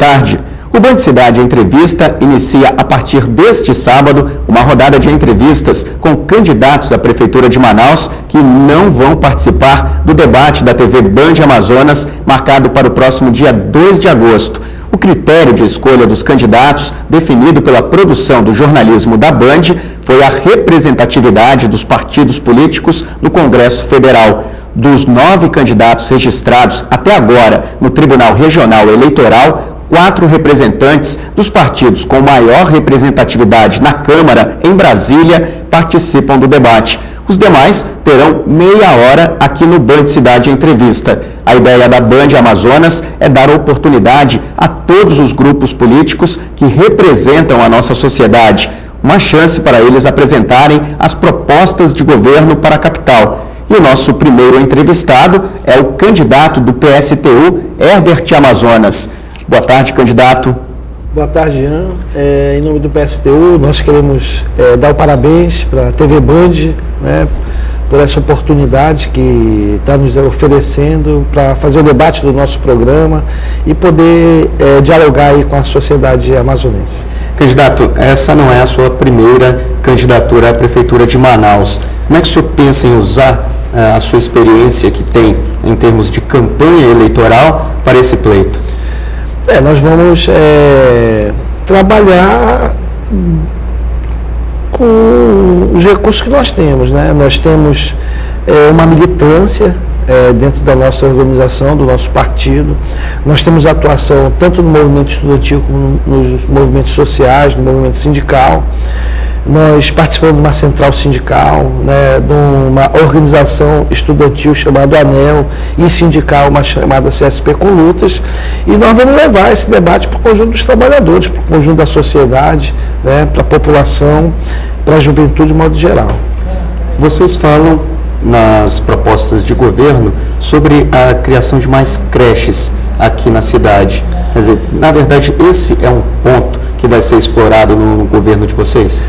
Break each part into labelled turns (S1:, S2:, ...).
S1: tarde. O Band Cidade Entrevista inicia a partir deste sábado uma rodada de entrevistas com candidatos à Prefeitura de Manaus que não vão participar do debate da TV Band Amazonas, marcado para o próximo dia 2 de agosto. O critério de escolha dos candidatos, definido pela produção do jornalismo da Band, foi a representatividade dos partidos políticos no Congresso Federal. Dos 9 candidatos registrados até agora no Tribunal Regional Eleitoral, 4 representantes dos partidos com maior representatividade na Câmara, em Brasília, participam do debate. Os demais terão meia hora aqui no Band Cidade Entrevista. A ideia da Band Amazonas é dar oportunidade a todos os grupos políticos que representam a nossa sociedade, uma chance para eles apresentarem as propostas de governo para a capital. E o nosso primeiro entrevistado é o candidato do PSTU, Herbert Amazonas. Boa tarde, candidato.
S2: Boa tarde, Jean. Em nome do PSTU, nós queremos dar o parabéns para a TV Band, né, por essa oportunidade que está nos oferecendo para fazer o debate do nosso programa e poder dialogar aí com a sociedade amazonense.
S1: Candidato, essa não é a sua primeira candidatura à Prefeitura de Manaus. Como é que o senhor pensa em usar a sua experiência que tem em termos de campanha eleitoral para esse pleito?
S2: Nós vamos trabalhar com os recursos que nós temos, né? Nós temos uma militância dentro da nossa organização, do nosso partido. Nós temos atuação tanto no movimento estudantil como nos movimentos sociais, no movimento sindical. Nós participamos de uma central sindical, né, de uma organização estudantil chamada ANEL e sindical, uma chamada CSP com Lutas, e nós vamos levar esse debate para o conjunto dos trabalhadores, para o conjunto da sociedade, né, para a população, para a juventude de modo geral.
S1: Vocês falam nas propostas de governo sobre a criação de mais creches aqui na cidade. Quer dizer, na verdade, esse é um ponto que vai ser explorado no governo de vocês?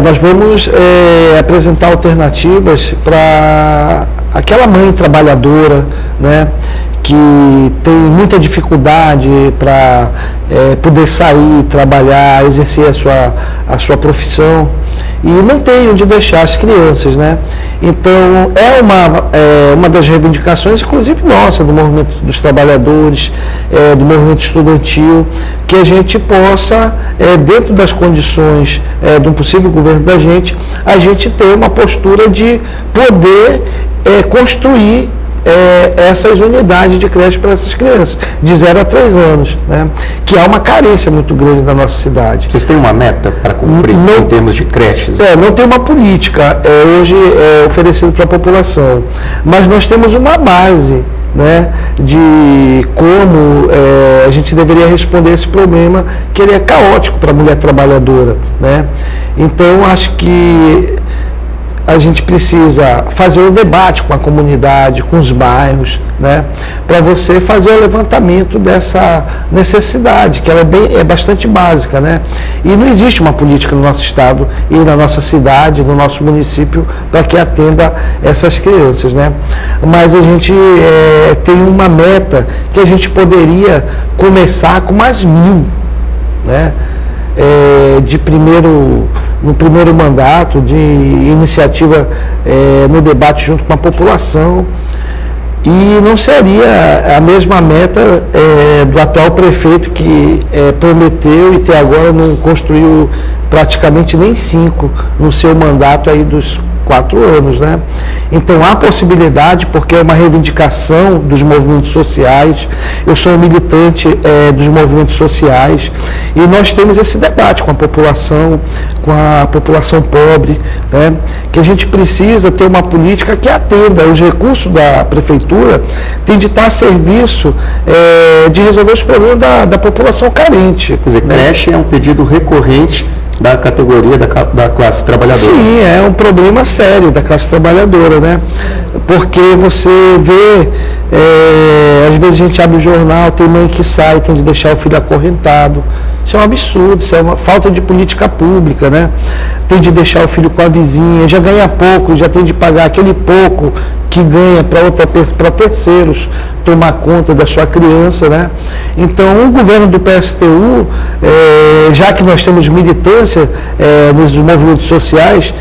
S2: Nós vamos apresentar alternativas para aquela mãe trabalhadora, né, que tem muita dificuldade para poder sair, trabalhar, exercer a sua profissão e não tem onde deixar as crianças, né? Então, uma das reivindicações, inclusive nossa, do movimento dos trabalhadores, do movimento estudantil, que a gente possa, dentro das condições de um possível governo da gente, a gente ter uma postura de poder construir essas unidades de creche para essas crianças, de 0 a 3 anos, né? Que há uma carência muito grande na nossa cidade.
S1: Vocês têm uma meta para cumprir em termos de creches?
S2: Não tem uma política hoje oferecida para a população, mas nós temos uma base, né, de como a gente deveria responder esse problema, que ele é caótico para a mulher trabalhadora, né? Então, acho que a gente precisa fazer um debate com a comunidade, com os bairros, né, para você fazer o levantamento dessa necessidade, que ela é bastante básica, né? E não existe uma política no nosso estado e na nossa cidade, no nosso município, para que atenda essas crianças, né? Mas a gente tem uma meta que a gente poderia começar com mais 1.000, né? No primeiro mandato, de iniciativa no debate junto com a população, e não seria a mesma meta do atual prefeito que prometeu e até agora não construiu praticamente nem 5 no seu mandato aí dos 4 anos, né? Então há possibilidade, porque é uma reivindicação dos movimentos sociais. Eu sou um militante dos movimentos sociais e nós temos esse debate com a população pobre, né? Que a gente precisa ter uma política que atenda. Os recursos da prefeitura tem de estar a serviço de resolver os problemas da população carente.
S1: Quer dizer, creche é um pedido recorrente da categoria da classe trabalhadora.
S2: Sim, é um problema sério da classe trabalhadora, né? porque você vê, às vezes a gente abre o jornal, tem mãe que sai, tem de deixar o filho acorrentado. Isso é um absurdo, isso é uma falta de política pública, né? Tem de deixar o filho com a vizinha, já ganha pouco, já tem de pagar aquele pouco que ganha para terceiros tomar conta da sua criança, né? Então, o governo do PSTU, já que nós temos militância nos movimentos sociais,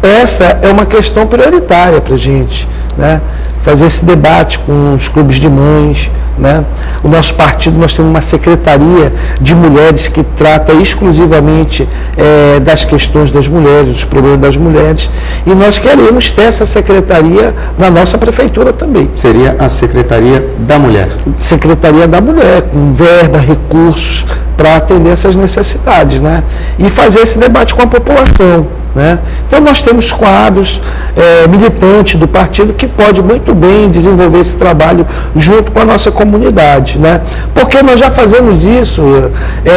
S2: essa é uma questão prioritária para a gente, né? Fazer esse debate com os clubes de mães, né? O nosso partido, nós temos uma secretaria de mulheres que trata exclusivamente das questões das mulheres, dos problemas das mulheres, e nós queremos ter essa secretaria na nossa prefeitura também.
S1: Seria a Secretaria da Mulher?
S2: Secretaria da Mulher, com verba, recursos para atender essas necessidades, né? E fazer esse debate com a população, né? Então nós temos quadros militantes do partido que pode muito bem desenvolver esse trabalho junto com a nossa comunidade, né? Porque nós já fazemos isso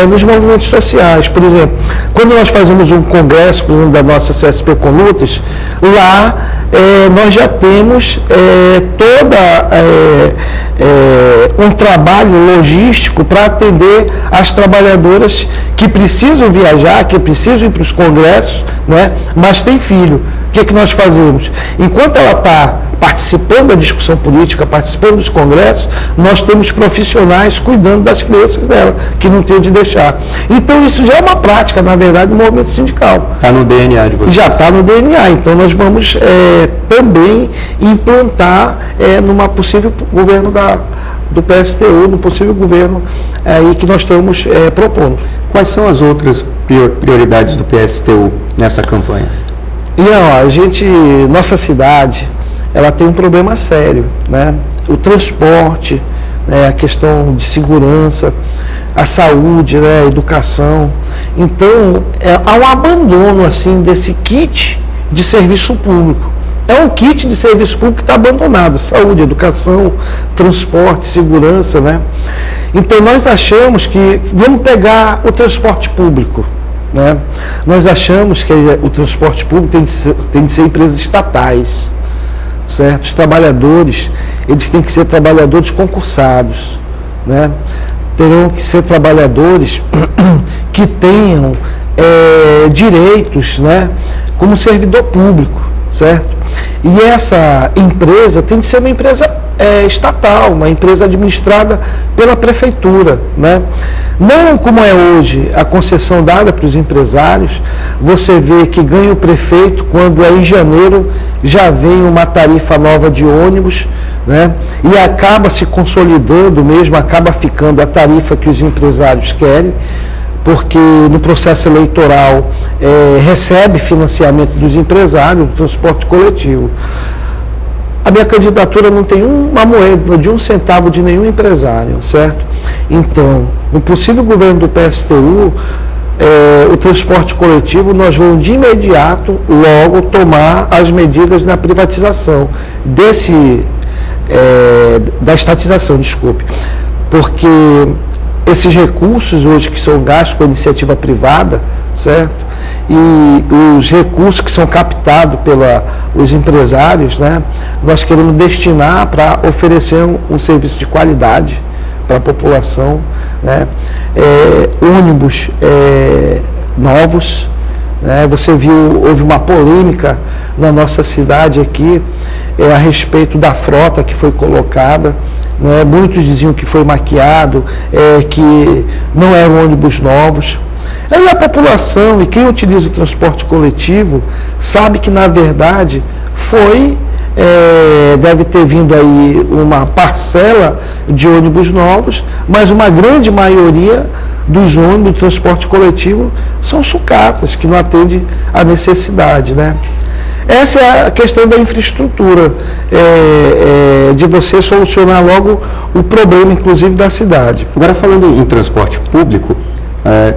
S2: nos movimentos sociais. Por exemplo, quando nós fazemos um congresso da nossa CSP com Lutas, lá nós já temos um trabalho logístico para atender as trabalhadoras que precisam viajar, que precisam ir para os congressos, né? Mas tem filho. O que é que nós fazemos? Enquanto ela está participando da discussão política, participando dos congressos, nós temos profissionais cuidando das crianças dela, que não tem onde deixar. Então isso já é uma prática, na verdade, do movimento sindical.
S1: Está no DNA de vocês?
S2: Já está no DNA, então nós vamos também implantar numa possível governo do PSTU, no possível governo aí que nós estamos propondo.
S1: Quais são as outras prioridades do PSTU nessa campanha?
S2: Nossa cidade, ela tem um problema sério, né? O transporte, a questão de segurança, a saúde, né? A educação. Então, há um abandono assim desse kit de serviço público. É um kit de serviço público que está abandonado: saúde, educação, transporte, segurança, né? Então nós achamos que vamos pegar o transporte público, né? Nós achamos que o transporte público tem de ser empresas estatais, certo? Os trabalhadores, eles têm que ser trabalhadores concursados, né? Terão que ser trabalhadores que tenham direitos, né? Como servidor público, certo? E essa empresa tem de ser uma empresa estatal, uma empresa administrada pela prefeitura, né? Não como é hoje a concessão dada para os empresários. Você vê que ganha o prefeito quando em janeiro já vem uma tarifa nova de ônibus, né? E acaba se consolidando mesmo, acaba ficando a tarifa que os empresários querem, porque no processo eleitoral recebe financiamento dos empresários, do transporte coletivo. A minha candidatura não tem uma moeda de 1 centavo de nenhum empresário, certo? Então, no possível governo do PSTU, o transporte coletivo, nós vamos de imediato, logo, tomar as medidas na privatização da estatização, desculpe, porque esses recursos hoje que são gastos com a iniciativa privada, certo? E os recursos que são captados pelos empresários, né? Nós queremos destinar para oferecer um serviço de qualidade para a população, né? Ônibus novos, né? Você viu, houve uma polêmica na nossa cidade aqui a respeito da frota que foi colocada, né? Muitos diziam que foi maquiado, que não eram ônibus novos. Aí a população e quem utiliza o transporte coletivo sabe que, na verdade, deve ter vindo aí uma parcela de ônibus novos, mas uma grande maioria dos ônibus do transporte coletivo são sucatas, que não atendem à necessidade, né? Essa é a questão da infraestrutura, de você solucionar logo o problema, inclusive, da cidade.
S1: Agora, falando em transporte público,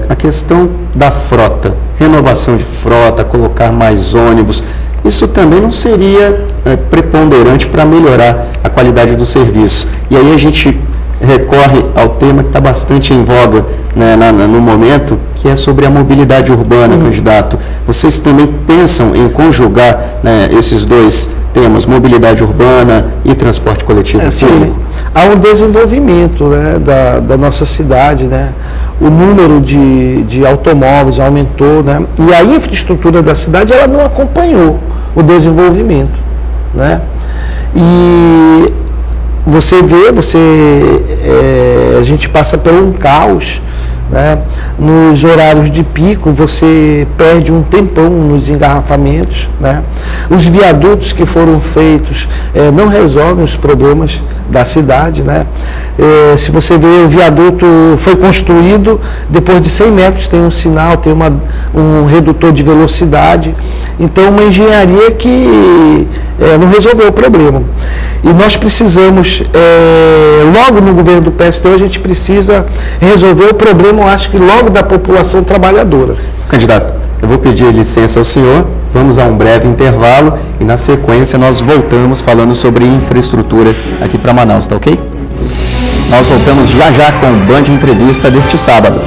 S1: a questão da frota, renovação de frota, colocar mais ônibus, isso também não seria preponderante para melhorar a qualidade do serviço. E aí a gente recorre ao tema que está bastante em voga, né, no momento, que é sobre a mobilidade urbana, candidato. Vocês também pensam em conjugar, né, esses dois temos mobilidade urbana e transporte coletivo público.
S2: Há um desenvolvimento, né, da nossa cidade, né? O número de automóveis aumentou, né? E a infraestrutura da cidade ela não acompanhou o desenvolvimento, né? E você vê, a gente passa por um caos, né? Nos horários de pico você perde um tempão nos engarrafamentos, né? Os viadutos que foram feitos não resolvem os problemas da cidade, né? Se você vê, o viaduto foi construído, depois de 100 metros tem um sinal, tem um redutor de velocidade, então uma engenharia que não resolveu o problema. E nós precisamos, logo no governo do PSTU, a gente precisa resolver o problema, eu acho que logo da população trabalhadora.
S1: Candidato, eu vou pedir licença ao senhor, vamos a um breve intervalo e na sequência nós voltamos falando sobre infraestrutura aqui para Manaus, tá ok? Nós voltamos já já com o Band Entrevista deste sábado.